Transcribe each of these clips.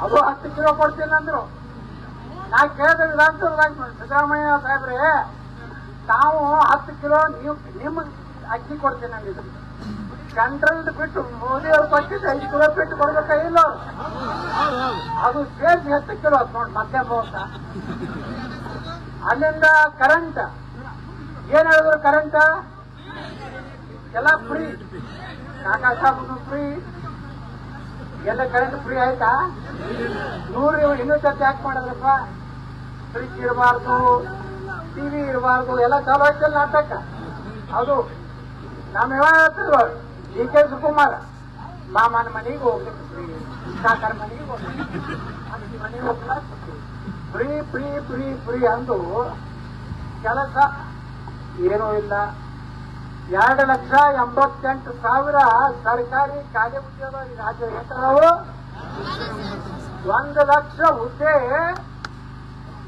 ಅದು 10 ಕಿಲೋ ಕೊಡ್ತೀನಿ ಅಂದ್ರು. ನಾ ಕೇಳಿದ ವಿಧಾನಸೌಧದಾಗ ಸಿದ್ದರಾಮಯ್ಯ ಸಾಹೇಬ್ರೆ, ತಾವು 10 ಕಿಲೋ ನಿಮ್ಗೆ ಅಕ್ಕಿ ಕೊಡ್ತೀನಿ ಅಂದಿದ್ರು. ಸೆಂಟ್ರಲ್ ಬಿಟ್ಟು ಮೋದಿ ಅವ್ರು ಕೊಟ್ಟಿದ್ದು 5 ಕಿಲೋ ಬಿಟ್ಟು ಕೊಡ್ಬೇಕಾಗಿಲ್ಲ. ಅದು ಸೇರಿಸಿ 10 ಕಿಲೋ ಆಯ್ತು ನೋಡಿ ಮಧ್ಯಾಹ್ನ ಹೋಗ್ತ. ಅಲ್ಲಿಂದ ಕರೆಂಟ್ ಏನ್ ಹೇಳಿದ್ರು, ಕರೆಂಟ್ ಎಲ್ಲ ಫ್ರೀ, ಕಾಕಾ ಸಾಬ್ ಫ್ರೀ, ಎಲ್ಲ ಕರೆಂಟ್ ಫ್ರೀ ಆಯ್ತಾ? 100 ಇನ್ನೂರು ಯಾಕೆ ಮಾಡಿದ್ರಪ್ಪ? ಫ್ರಿಜ್ ಇರಬಾರ್ದು, ಟಿವಿ ಇರಬಾರ್ದು, ಎಲ್ಲ ಚಾಲು ಆಯ್ತಲ್ಲ ನಾಟಕ. ಅದು ನಾವ್ ಯಾವ ಹೇಳ್ತಿದ್ವ, DK ಶಿವಕುಮಾರ್ ಮಾಮನ ಮನೆಗೆ ಹೋಗ್ಲಿಕ್ಕೆ ಫ್ರೀ, ಕಾಕರ ಮನೆಗೆ ಹೋಗ್ಲಿಕ್ಕೆ ಮನೆಗೆ ಹೋಗ್ಲಿಕ್ಕೆ ಫ್ರೀ ಫ್ರೀ ಫ್ರೀ ಫ್ರೀ ಅಂದು ಕೆಲಸ ಏನೂ ಇಲ್ಲ. 2,88,000 ಸರ್ಕಾರಿ ಖಾಲಿ ಉದ್ಯೋಗ ಈ ರಾಜ್ಯ ಎಷ್ಟವು? 1 ಲಕ್ಷ ಹುದ್ದೆ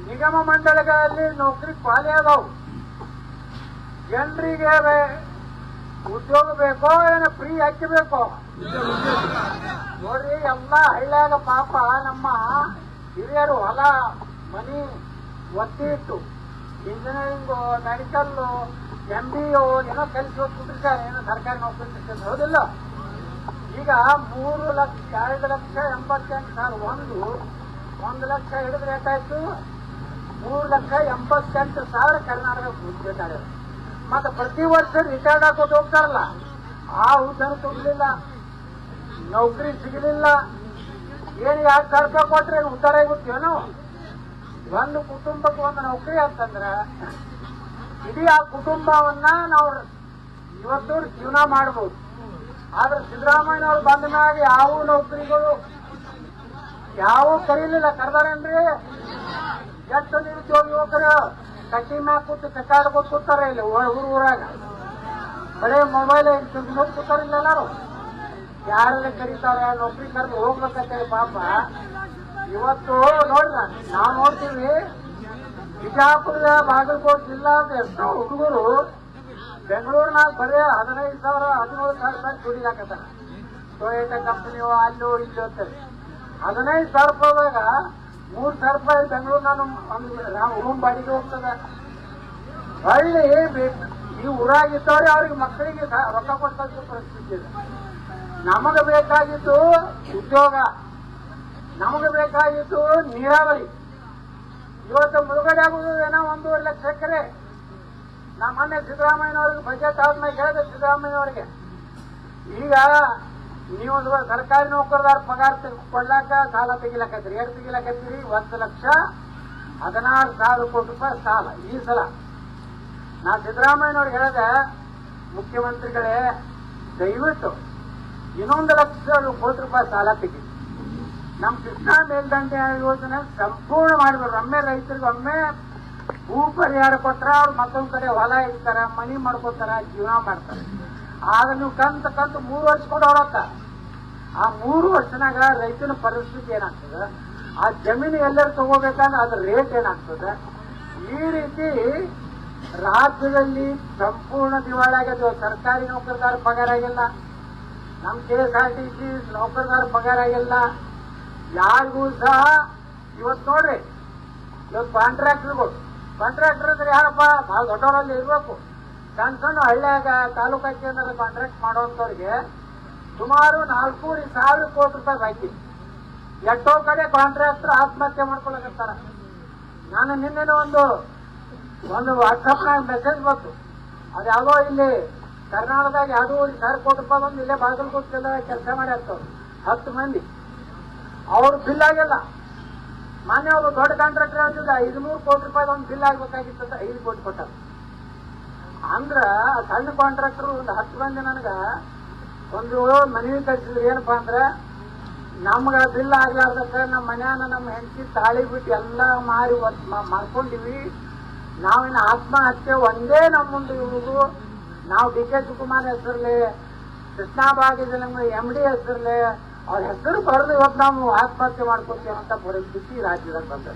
ನಿಗಮ ಮಂಡಳಿಗಳಲ್ಲಿ ನೌಕರಿ ಖಾಲಿ ಅದಾವು. ಜನರಿಗೆ ಉದ್ಯೋಗ ಬೇಕೋ ಏನೋ ಫ್ರೀ ಅಕ್ಕಿ ಬೇಕೋ? ನೋಡ್ರಿ, ಎಲ್ಲ ಹಳ್ಳಿಯಾಗ ಪಾಪ ನಮ್ಮ ಹಿರಿಯರು ಹೊಲ ಮನಿ ಒತ್ತಿ ಇಟ್ಟು ಇಂಜಿನಿಯರಿಂಗು, ಮೆಡಿಕಲ್ಲು, MBO ಏನೋ ಕೆಲಸ ಹೋಗ್ಬಿಟ್ಟಿರ್ತಾರೆ, ಏನೋ ಸರ್ಕಾರಿ ನೌಕರಿ ಸಿಗ್ತದೆ, ಹೌದಿಲ್ಲ? ಈಗ 2,88,000 1 ಲಕ್ಷ ಹಿಡಿದ್ರೆ ಏಟಾಯ್ತು? 3,88,000 ಕರ್ನಾಟಕ ಹುದ್ದೆತಾರೆ. ಮತ್ತೆ ಪ್ರತಿ ವರ್ಷ ರಿಟೈರ್ಡ್ ಹಾಕೋದು ಹೋಗ್ತಾರಲ್ಲ, ಆ ಹುದ್ದೆನೂ ತುಂಬಲಿಲ್ಲ, ನೌಕರಿ ಸಿಗಲಿಲ್ಲ. ಏನು 2,000 ರೂಪಾಯಿ ಕೊಟ್ರೆ ಉದ್ದಾರ ಆಗುತ್ತೇನೋ? ಒಂದು ಕುಟುಂಬಕ್ಕೆ ಒಂದು ನೌಕರಿ ಅಂತಂದ್ರೆ ಇಡೀ ಆ ಕುಟುಂಬವನ್ನ ನಾವು ಇವತ್ತು ಜೀವನ ಮಾಡಬಹುದು. ಆದ್ರೆ ಸಿದ್ದರಾಮಯ್ಯನವ್ರು ಬಂದ ಮ್ಯಾಗ ಯಾವ ನೌಕರಿಗಳು ಯಾವ ಕರೀಲಿಲ್ಲ. ಕರ್ದಾರೇನ್ರಿ? ಎಷ್ಟು ನಿರುದ್ಯೋಗ ಯುವಕರು ಕಟ್ಟಿ ಮ್ಯಾಗ ಕೂತು ಕಟ್ಟಾಡ್ಕೊಂಡು ಕೂತಾರೆ ಇಲ್ಲಿ ಊರಾಗ, ಬರೇ ಮೊಬೈಲ್ ನೋಡಿ ಕೂತಾರಿಲ್ಲ ಎಲ್ಲಾರು. ಯಾರೆಲ್ಲ ಕರೀತಾರೆ, ನೌಕರಿ ಕರೆದು ಹೋಗ್ಬೇಕಂತೇಳಿ ಪಾಪ. ಇವತ್ತು ನೋಡ್ರ, ನಾವು ನೋಡ್ತೀವಿ ಬಿಜಾಪುರದ ಬಾಗಲಕೋಟೆ ಜಿಲ್ಲಾದ ಎಷ್ಟೋ ಹುಡುಗರು ಬೆಂಗಳೂರಿನಾಗ ಬರೀ 15,000 17,000 ರೂಪಾಯಿ ದುಡಿಗೆ ಹಾಕತ್ತಾರ. ಟೊಯೋಟಾ ಕಂಪನಿಯೋ ಅಲ್ಲೋ ಇಲ್ಲೋ ಅಂತಾರೆ. 15,000 ರೂಪಾಯಿದಾಗ 3,000 ರೂಪಾಯಿ ಬೆಂಗಳೂರಿನ ರೂಮ್ ಬಾಡಿಗೆ ಹೋಗ್ತದೆ. ಹಳ್ಳಿ ಈ ಊರಾಗಿದ್ದವ್ರೆ ಅವ್ರಿಗೆ ಮಕ್ಕಳಿಗೆ ರೊಕ್ಕ ಕೊಡ್ತಕ್ಕ ಪರಿಸ್ಥಿತಿ ಇದೆ. ನಮಗೆ ಬೇಕಾಗಿದ್ದು ಉದ್ಯೋಗ, ನಮಗೆ ಬೇಕಾಗಿದ್ದು ನೀರಾವರಿ. ಇವತ್ತು ಮುಳುಗಡೆ ಆಗುವುದು ಏನೋ 1.5 ಲಕ್ಷ ಎಕರೆ. ನಾ ಮೊನ್ನೆ ಸಿದ್ದರಾಮಯ್ಯನವ್ರಿಗೆ ಬಜೆಟ್ ಆದ್ಮೇಲೆ ಹೇಳಿದೆ, ಸಿದ್ದರಾಮಯ್ಯನವ್ರಿಗೆ ಈಗ ನೀವೊಂದು ಸರ್ಕಾರಿ ನೌಕರದಾರ ಪಗಾರ ಕೊಡ್ಲಾಕ ಸಾಲ ತೆಗಿಲಕತ್ತೀರಿ. ಎಷ್ಟು ತೆಗಿಲಕತ್ತೀರಿ? 1,16,000 ಕೋಟಿ ರೂಪಾಯಿ ಸಾಲ ಈ ಸಲ. ನಾ ಸಿದ್ದರಾಮಯ್ಯನವ್ರಿಗೆ ಹೇಳಿದೆ, ಮುಖ್ಯಮಂತ್ರಿಗಳೇ ದಯವಿಟ್ಟು 1,00,000 ಕೋಟಿ ರೂಪಾಯಿ ಸಾಲ ತೆಗಿ. ನಮ್ಮ ಕೃಷ್ಣಾ ಮೇಲ್ದಂಡೆ ಯೋಜನೆ ಸಂಪೂರ್ಣ ಮಾಡಿದ್ರು. ಒಮ್ಮೆ ರೈತರಿಗೆ ಒಮ್ಮೆ ಭೂ ಪರಿಹಾರ ಕೊಟ್ರ ಅವ್ರು ಮತ್ತೊಂದ್ ಕಡೆ ಹೊಲ ಇಡ್ತಾರ, ಮನಿ ಮಾಡ್ಕೋತಾರ, ಜೀವನ ಮಾಡ್ತಾರೆ. ಆಗ ನೀವು ಕಂತು 3 ವರ್ಷ ಕೊಡೋರತ್ತ. ಆ 3 ವರ್ಷನಾಗ ರೈತನ ಪರಿಸ್ಥಿತಿ ಏನಾಗ್ತದೆ, ಆ ಜಮೀನು ಎಲ್ಲರೂ ತಗೋಬೇಕಂದ್ರೆ ಅದ್ರ ರೇಟ್ ಏನಾಗ್ತದೆ. ಈ ರೀತಿ ರಾಜ್ಯದಲ್ಲಿ ಸಂಪೂರ್ಣ ದಿವಾಳಿ ಆಗ್ಯದ. ಸರ್ಕಾರಿ ನೌಕರದಾರ ಪಗಾರ ಆಗಿಲ್ಲ, ನಮ್ಮ KSRTC ನೌಕರದಾರ ಪಗಾರ ಆಗಿಲ್ಲ, ಯಾರಿಗೂ ಸಹ. ಇವತ್ತು ನೋಡ್ರಿ, ಇವತ್ತು ಕಾಂಟ್ರಾಕ್ಟರ್ಗಳು ಅಂದ್ರೆ ಯಾರಪ್ಪ? ಬಹಳ ದೊಡ್ಡವರಲ್ಲಿ ಇರ್ಬೇಕು. ಸಣ್ಣ ಸಣ್ಣ ಹಳ್ಳಿಯಾಗ ತಾಲೂಕಾ ಕೇಂದ್ರ ಕಾಂಟ್ರಾಕ್ಟ್ ಮಾಡುವಂತವ್ರಿಗೆ ಸುಮಾರು 4,500 ಕೋಟಿ ರೂಪಾಯಿ ಬಾಕಿ. ಎಷ್ಟೋ ಕಡೆ ಕಾಂಟ್ರಾಕ್ಟರ್ ಆತ್ಮಹತ್ಯೆ ಮಾಡ್ಕೊಳಕತ್ತಾರ. ನಾನು ನಿನ್ನೆ ಒಂದು ವಾಟ್ಸಪ್ನಾಗ ಮೆಸೇಜ್ ಬಂತು. ಅದು ಯಾವುದೋ ಇಲ್ಲಿ ಕರ್ನಾಟಕದಾಗ ಯಾವುದೋ 1,000 ಕೋಟಿ ರೂಪಾಯಿ ಬಂದು ಇಲ್ಲೇ ಬಾಗಲಕೋಟೆ ಕೆಲಸ ಮಾಡಿ ಆಗ್ತವ್ರು 10 ಮಂದಿ. ಅವ್ರು ಬಿಲ್ ಆಗಿಲ್ಲ. ಮೊನ್ನೆ ಒಬ್ಬ ದೊಡ್ಡ ಕಾಂಟ್ರಾಕ್ಟರ್ ಹೇಳ್ತಿದ್ದ 500 ಕೋಟಿ ರೂಪಾಯಿ ಒಂದು ಬಿಲ್ ಆಗ್ಬೇಕಾಗಿತ್ತು ಅಂತ 5 ಕೋಟಿ ಕೊಟ್ಟಾರ. ಅಂದ್ರ ಸಣ್ಣ ಕಾಂಟ್ರಾಕ್ಟರ್ ಒಂದು 10 ಮಂದಿ ನನಗ ಒಂದು ಮನವಿ ಕಳಿಸಿದ್ರು. ಏನಪ್ಪಾ ಅಂದ್ರೆ, ನಮ್ಗ ಬಿಲ್ ಆಗ್ಲಾರ್ದಕ್ಕ ನಮ್ಮ ಮನ್ಯಾನ ನಮ್ಮ ಹೆಂಡತಿ ತಾಳಿ ಬಿಟ್ಟು ಎಲ್ಲ ಮಾರಿ ಮಾಡ್ಕೊಂಡಿವಿ. ನಾವಿನ್ನ ಆತ್ಮಹತ್ಯೆ ಒಂದೇ ನಮ್ಮ ಮುಂದೆ ಇರುವುದು. ನಾವು DK ಶಿವಕುಮಾರ್ ಹೆಸರ್ಲಿ, ಕೃಷ್ಣಾ ಭಾಗದಲ್ಲಿ MD ಹೆಸರ್ಲಿ ಅವ್ರ ಹೆಸರು ಬರೆದು ಇವತ್ತು ನಾವು ಆತ್ಮಹತ್ಯೆ ಮಾಡ್ಕೊತೀವಿ ಅಂತ ಪರಿಸ್ಥಿತಿ ರಾಜ್ಯದಾಗ ಬಂದ.